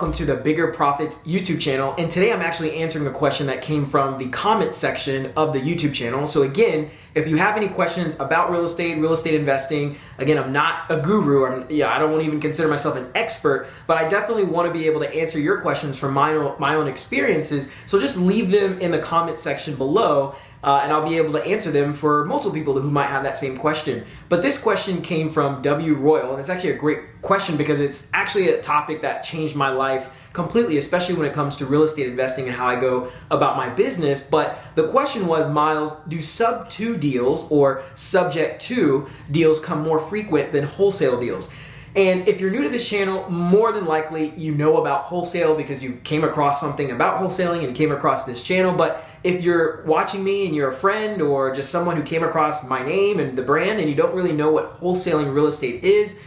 welcome to the Bigger Profits YouTube channel. And today I'm actually answering a question that came from the comment section of the YouTube channel. So again, if you have any questions about real estate investing, again, I'm not a guru. I don't even consider myself an expert, but I definitely want to be able to answer your questions from my own experiences. So just leave them in the comment section below. And I'll be able to answer them for multiple people who might have that same question. But this question came from W. Royal, and it's actually a great question because it's actually a topic that changed my life completely, especially when it comes to real estate investing and how I go about my business. But the question was, Miles, do sub-to deals or subject to deals come more frequent than wholesale deals? And if you're new to this channel, more than likely you know about wholesale because you came across something about wholesaling and came across this channel. But if you're watching me and you're a friend or just someone who came across my name and the brand and you don't really know what wholesaling real estate is,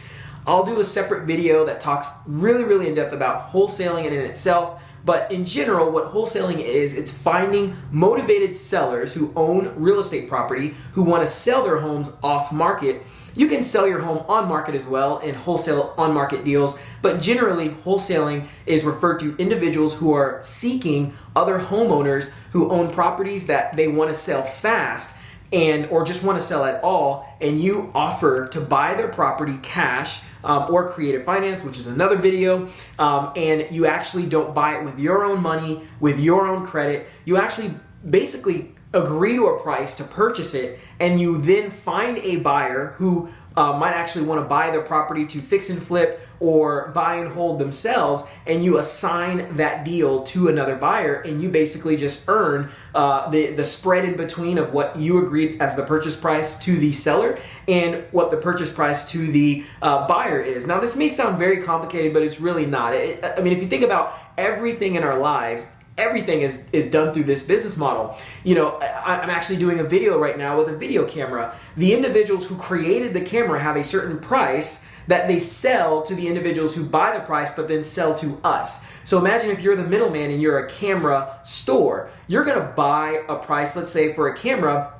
I'll do a separate video that talks really in depth about wholesaling in itself. But in general, what wholesaling is, it's finding motivated sellers who own real estate property who want to sell their homes off market. You can sell your home on market as well in wholesale on market deals, but generally wholesaling is referred to individuals who are seeking other homeowners who own properties that they want to sell fast or just want to sell at all, and you offer to buy their property cash or creative finance, which is another video, and you actually don't buy it with your own money, with your own credit. You actually basically agree to a price to purchase it, and you then find a buyer who might actually want to buy the property to fix and flip or buy and hold themselves, and you assign that deal to another buyer, and you basically just earn the spread in between of what you agreed as the purchase price to the seller and what the purchase price to the buyer is. Now, this may sound very complicated, but it's really not. I mean, if you think about everything in our lives, everything is done through this business model. You know, I'm actually doing a video right now with a video camera. The individuals who created the camera have a certain price that they sell to the individuals who buy the price but then sell to us. So imagine if you're the middleman and you're a camera store. You're going to buy a price, let's say for a camera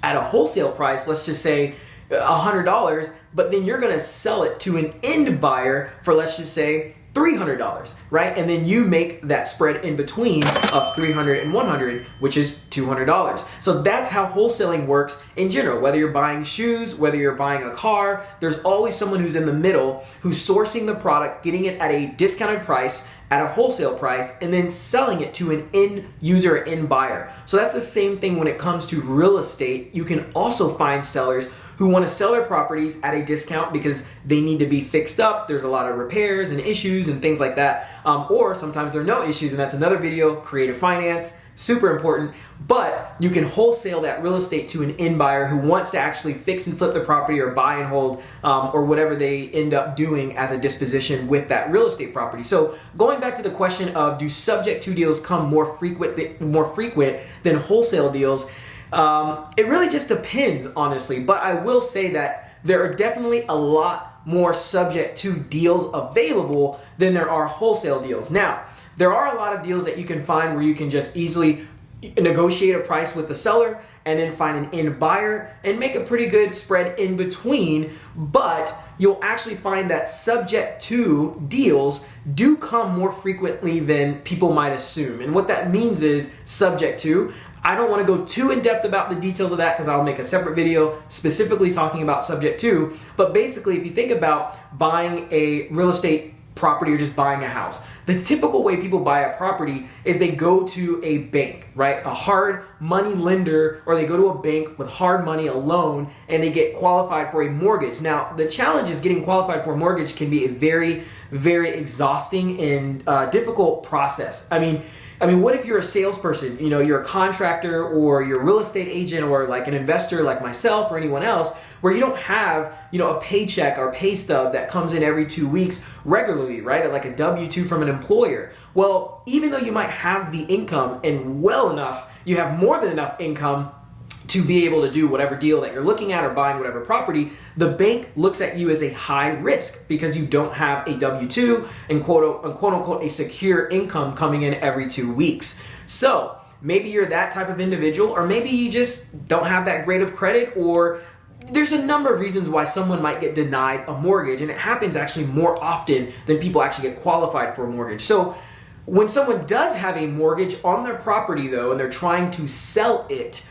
at a wholesale price, let's just say $100, but then you're going to sell it to an end buyer for, let's just say, $300, right? And then you make that spread in between of $300 and $100, which is $200. So that's how wholesaling works in general. Whether you're buying shoes, whether you're buying a car, there's always someone who's in the middle who's sourcing the product, getting it at a discounted price, at a wholesale price, and then selling it to an end user, end buyer. So that's the same thing when it comes to real estate. You can also find sellers who want to sell their properties at a discount because they need to be fixed up. There's a lot of repairs and issues and things like that. Or sometimes there are no issues, and that's another video, creative finance, super important. But you can wholesale that real estate to an end buyer who wants to actually fix and flip the property or buy and hold or whatever they end up doing as a disposition with that real estate property. So going back to the question of, do subject to deals come more frequent than wholesale deals? It really just depends, honestly. But I will say that there are definitely a lot more subject to deals available than there are wholesale deals. Now, there are a lot of deals that you can find where you can just easily negotiate a price with the seller and then find an end buyer and make a pretty good spread in between, but you'll actually find that subject to deals do come more frequently than people might assume. And what that means is subject to. I don't want to go too in depth about the details of that because I'll make a separate video specifically talking about subject to, but basically if you think about buying a real estate property or just buying a house, the typical way people buy a property is they go to a bank, right? A hard money lender, or they go to a bank with hard money, a loan, and they get qualified for a mortgage. Now, the challenge is getting qualified for a mortgage can be a very exhausting and difficult process. I mean, what if you're a salesperson, you're a contractor or you're a real estate agent or like an investor like myself or anyone else where you don't have, a paycheck or pay stub that comes in every 2 weeks regularly, right? Like a W-2 from an employer. Well, even though you might have the income and you have more than enough income to be able to do whatever deal that you're looking at or buying whatever property, the bank looks at you as a high risk because you don't have a W-2 and quote unquote a secure income coming in every 2 weeks. So maybe you're that type of individual, or maybe you just don't have that great of credit, or there's a number of reasons why someone might get denied a mortgage, and it happens actually more often than people actually get qualified for a mortgage. So when someone does have a mortgage on their property though, and they're trying to sell it,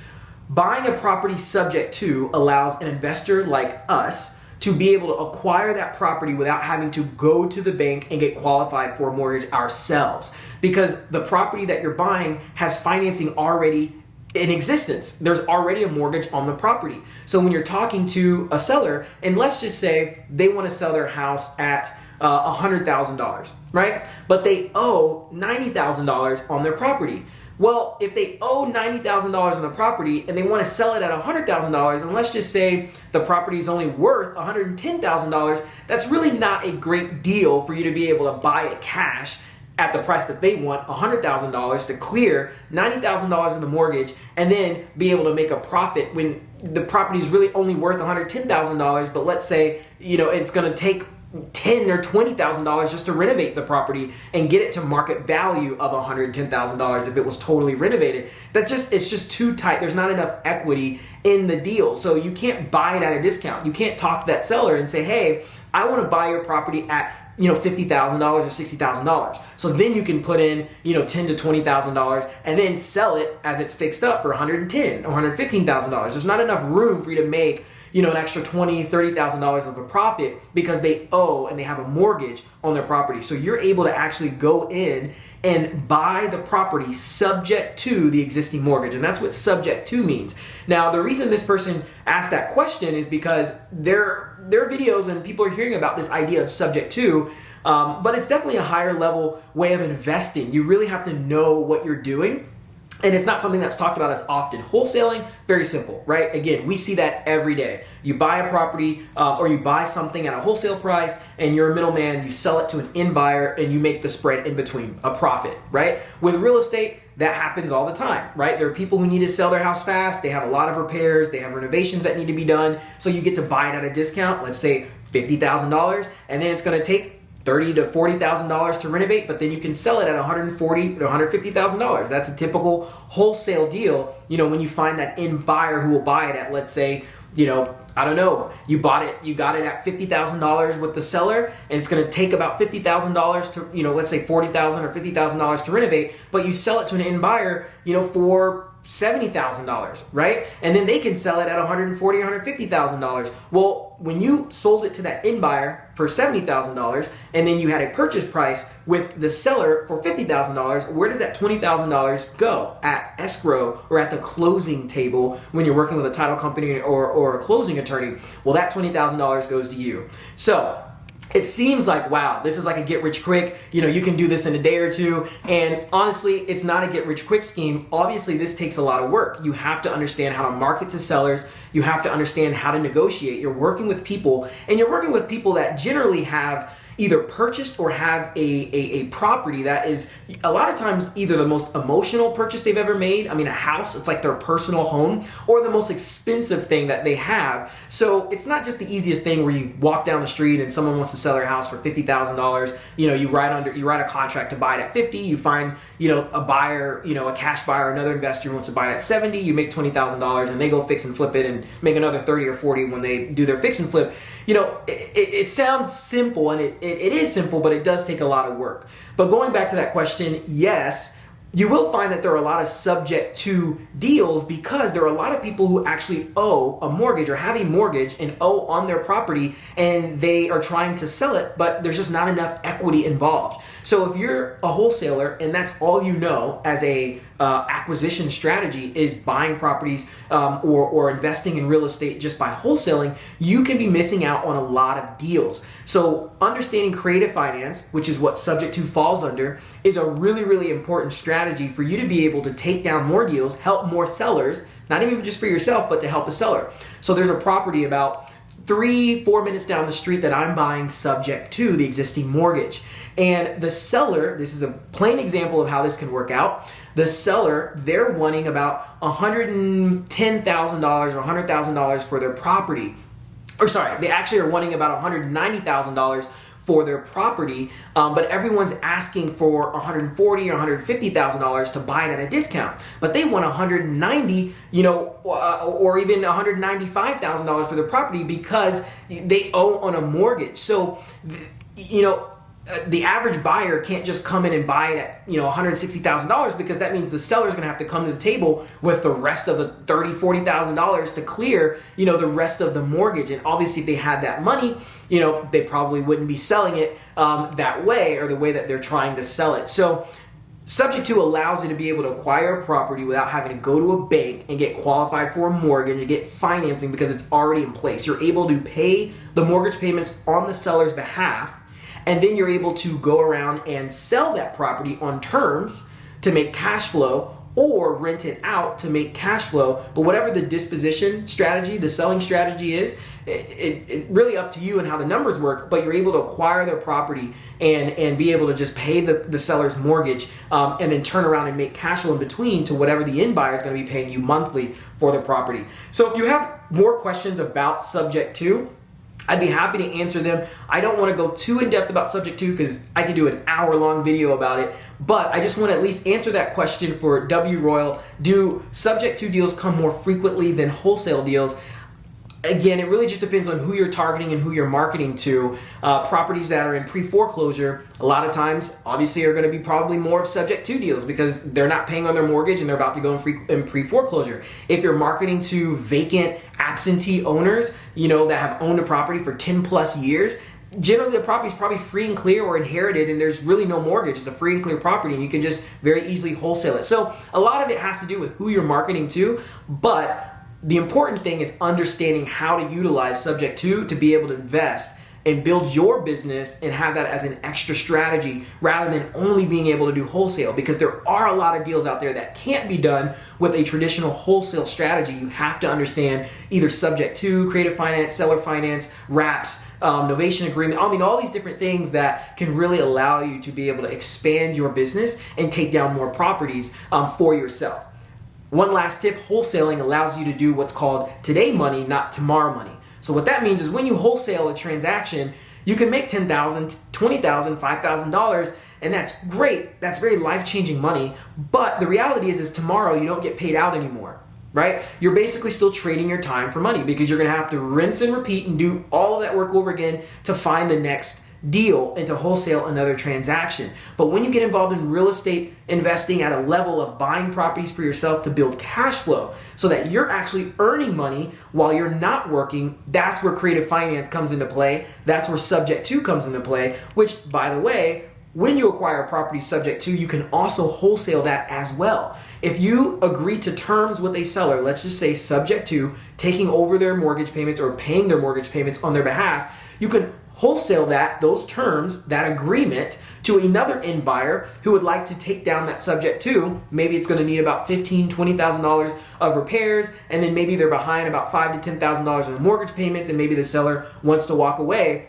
buying a property subject to allows an investor like us to be able to acquire that property without having to go to the bank and get qualified for a mortgage ourselves, because the property that you're buying has financing already in existence. There's already a mortgage on the property. So when you're talking to a seller, and let's just say they want to sell their house at $100,000, right? But they owe $90,000 on their property. Well, if they owe $90,000 on the property and they want to sell it at $100,000, and let's just say the property is only worth $110,000, that's really not a great deal for you to be able to buy it cash at the price that they want, $100,000, to clear $90,000 in the mortgage and then be able to make a profit when the property is really only worth $110,000. But let's say, it's going to take $10,000 or $20,000 just to renovate the property and get it to market value of $110,000 if it was totally renovated. It's just too tight. There's not enough equity in the deal. So you can't buy it at a discount. You can't talk to that seller and say, hey, I want to buy your property at $50,000 or $60,000. So then you can put in, $10,000 to $20,000 and then sell it as it's fixed up for $110,000 or $115,000. There's not enough room for you to make, an extra $20,000, $30,000 of a profit because they owe and they have a mortgage on their property. So you're able to actually go in and buy the property subject to the existing mortgage. And that's what subject to means. Now, the reason this person asked that question is because their videos and people are hearing about this idea of subject to, but it's definitely a higher level way of investing. You really have to know what you're doing. And it's not something that's talked about as often. Wholesaling, very simple, right? Again, we see that every day. You buy a property or you buy something at a wholesale price and you're a middleman, you sell it to an end buyer and you make the spread in between, a profit, right? With real estate, that happens all the time, right? There are people who need to sell their house fast. They have a lot of repairs. They have renovations that need to be done. So you get to buy it at a discount, let's say $50,000, and then it's going to take $30,000 to $40,000 to renovate, but then you can sell it at $140,000 to $150,000. That's a typical wholesale deal. When you find that end buyer who will buy it at, let's say, I don't know, you got it at $50,000 with the seller, and it's going to take about $50,000 to, let's say $40,000 or $50,000 to renovate, but you sell it to an end buyer, for $70,000, right? And then they can sell it at $140,000 or $150,000. Well, when you sold it to that end buyer for $70,000, and then you had a purchase price with the seller for $50,000, where does that $20,000 go? At escrow or at the closing table when you're working with a title company or a closing attorney. Well, that $20,000 goes to you. So it seems like, wow, this is like a get rich quick, you can do this in a day or two. And honestly, it's not a get rich quick scheme. Obviously, this takes a lot of work. You have to understand how to market to sellers. You have to understand how to negotiate. You're working with people, and you're working with people that generally have either purchased or have a property that is a lot of times either the most emotional purchase they've ever made. I mean, a house, it's like their personal home, or the most expensive thing that they have. So it's not just the easiest thing where you walk down the street and someone wants to sell their house for $50,000. You write a contract to buy it at $50,000. You find, a buyer, a cash buyer, another investor who wants to buy it at $70,000. You make $20,000 and they go fix and flip it and make another $30,000 or $40,000 when they do their fix and flip. It sounds simple, and it is simple, but it does take a lot of work. But going back to that question, yes, you will find that there are a lot of subject to deals because there are a lot of people who actually owe a mortgage or have a mortgage and owe on their property, and they are trying to sell it, but there's just not enough equity involved. So if you're a wholesaler and that's all you know as a acquisition strategy is buying properties or investing in real estate just by wholesaling, you can be missing out on a lot of deals. So understanding creative finance, which is what subject to falls under, is a really, really important strategy for you to be able to take down more deals, help more sellers, not even just for yourself, but to help a seller. So there's a property about 3-4 minutes down the street that I'm buying subject to the existing mortgage. And the seller, this is a plain example of how this can work out. The seller, they're wanting about $110,000 or $100,000 for their property. Or sorry, they actually are wanting about $190,000 for their property, but everyone's asking for $140,000 or $150,000 to buy it at a discount. But they want $190,000, or even $195,000 for their property because they owe on a mortgage. So, the average buyer can't just come in and buy it at $160,000, because that means the seller's going to have to come to the table with the rest of the $30,000, $40,000 to clear the rest of the mortgage. And obviously, if they had that money, they probably wouldn't be selling it that way, or the way that they're trying to sell it. So Subject to allows you to be able to acquire a property without having to go to a bank and get qualified for a mortgage and get financing, because it's already in place. You're able to pay the mortgage payments on the seller's behalf, and then you're able to go around and sell that property on terms to make cash flow, or rent it out to make cash flow. But whatever the disposition strategy, the selling strategy is, it's really up to you and how the numbers work, but you're able to acquire their property and be able to just pay the seller's mortgage, and then turn around and make cash flow in between to whatever the end buyer is going to be paying you monthly for the property. So if you have more questions about Subject to, I'd be happy to answer them. I don't want to go too in-depth about Subject to, because I could do an hour-long video about it, but I just want to at least answer that question for W. Royal. Do Subject to deals come more frequently than wholesale deals? Again, it really just depends on who you're targeting and who you're marketing to. Properties that are in pre-foreclosure, a lot of times, obviously, are going to be probably more of Subject to deals, because they're not paying on their mortgage and they're about to go in pre-foreclosure. If you're marketing to vacant, absentee owners, that have owned a property for 10 plus years, generally the property is probably free and clear or inherited, and there's really no mortgage. It's a free and clear property, and you can just very easily wholesale it. So a lot of it has to do with who you're marketing to, but the important thing is understanding how to utilize Subject to be able to invest and build your business and have that as an extra strategy, rather than only being able to do wholesale, because there are a lot of deals out there that can't be done with a traditional wholesale strategy. You have to understand either Subject to, creative finance, seller finance, wraps, novation agreement. All these different things that can really allow you to be able to expand your business and take down more properties for yourself. One last tip, wholesaling allows you to do what's called today money, not tomorrow money. So what that means is when you wholesale a transaction, you can make $10,000, $20,000, $5,000, and that's great. That's very life-changing money. But the reality is tomorrow you don't get paid out anymore, right? You're basically still trading your time for money, because you're going to have to rinse and repeat and do all of that work over again to find the next deal and to wholesale another transaction. But when you get involved in real estate investing at a level of buying properties for yourself to build cash flow so that you're actually earning money while you're not working, that's where creative finance comes into play. That's where Subject to comes into play, which, by the way, when you acquire a property Subject to, you can also wholesale that as well. If you agree to terms with a seller, let's just say Subject to taking over their mortgage payments or paying their mortgage payments on their behalf, you can wholesale those terms, that agreement, to another end buyer who would like to take down that Subject to. Maybe it's going to need about $15,000, $20,000 of repairs, and then maybe they're behind about $5,000 to $10,000 in the mortgage payments, and maybe the seller wants to walk away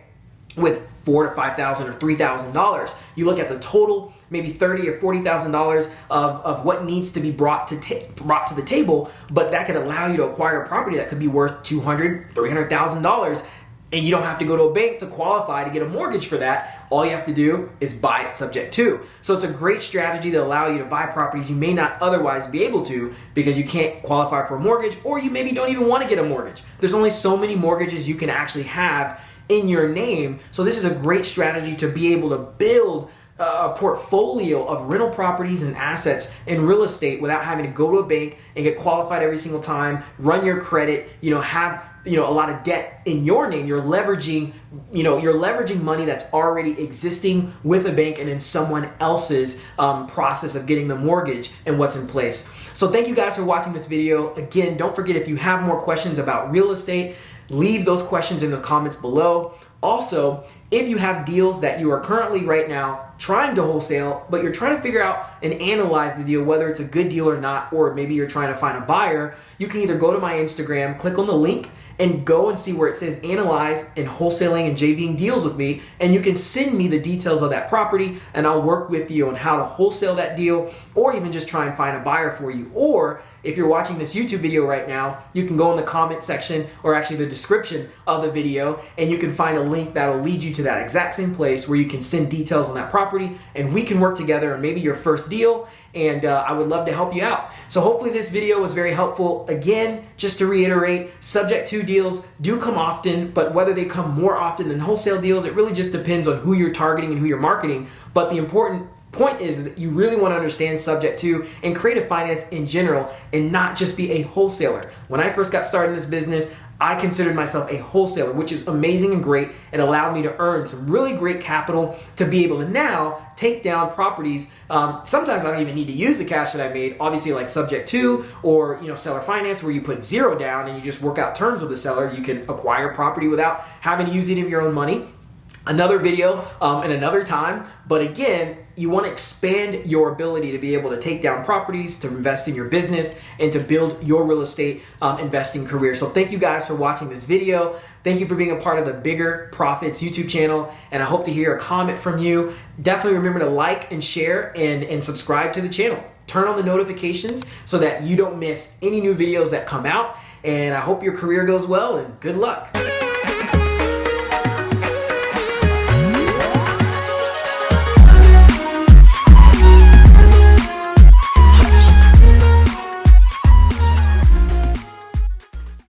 with $4,000 to $5,000 or $3,000. You look at the total, maybe $30,000 or $40,000 of what needs to be brought to the table, but that could allow you to acquire a property that could be worth $200,000, $300,000. And you don't have to go to a bank to qualify to get a mortgage for that. All you have to do is buy it Subject to. So it's a great strategy to allow you to buy properties you may not otherwise be able to, because you can't qualify for a mortgage, or you maybe don't even want to get a mortgage. There's only so many mortgages you can actually have in your name. So this is a great strategy to be able to build a portfolio of rental properties and assets in real estate without having to go to a bank and get qualified every single time, run your credit, have a lot of debt in your name. You're leveraging money that's already existing with a bank and in someone else's process of getting the mortgage and what's in place. So thank you guys for watching this video. Again, don't forget, if you have more questions about real estate, leave those questions in the comments below. Also, if you have deals that you are currently right now trying to wholesale, but you're trying to figure out and analyze the deal, whether it's a good deal or not, or maybe you're trying to find a buyer, you can either go to my Instagram, click on the link, and go and see where it says analyze and wholesaling and JVing deals with me, and you can send me the details of that property, and I'll work with you on how to wholesale that deal, or even just try and find a buyer for you. Or if you're watching this YouTube video right now, you can go in the comment section, or actually the description of the video, and you can find a link that'll lead you to that exact same place where you can send details on that property, and we can work together on maybe your first deal, and I would love to help you out. So hopefully this video was very helpful. Again, just to reiterate, subject to deals do come often, but whether they come more often than wholesale deals, it really just depends on who you're targeting and who you're marketing. But the important point is that you really want to understand subject to and creative finance in general, and not just be a wholesaler. When I first got started in this business, I considered myself a wholesaler, which is amazing and great. It allowed me to earn some really great capital to be able to now take down properties. Sometimes I don't even need to use the cash that I made, obviously, like subject to, or seller finance, where you put zero down and you just work out terms with the seller. You can acquire property without having to use any of your own money. Another video and another time, but again, you want to expand your ability to be able to take down properties, to invest in your business, and to build your real estate investing career. So thank you guys for watching this video. Thank you for being a part of the Bigger Profits YouTube channel, and I hope to hear a comment from you. Definitely remember to like and share and subscribe to the channel. Turn on the notifications so that you don't miss any new videos that come out, and I hope your career goes well, and good luck.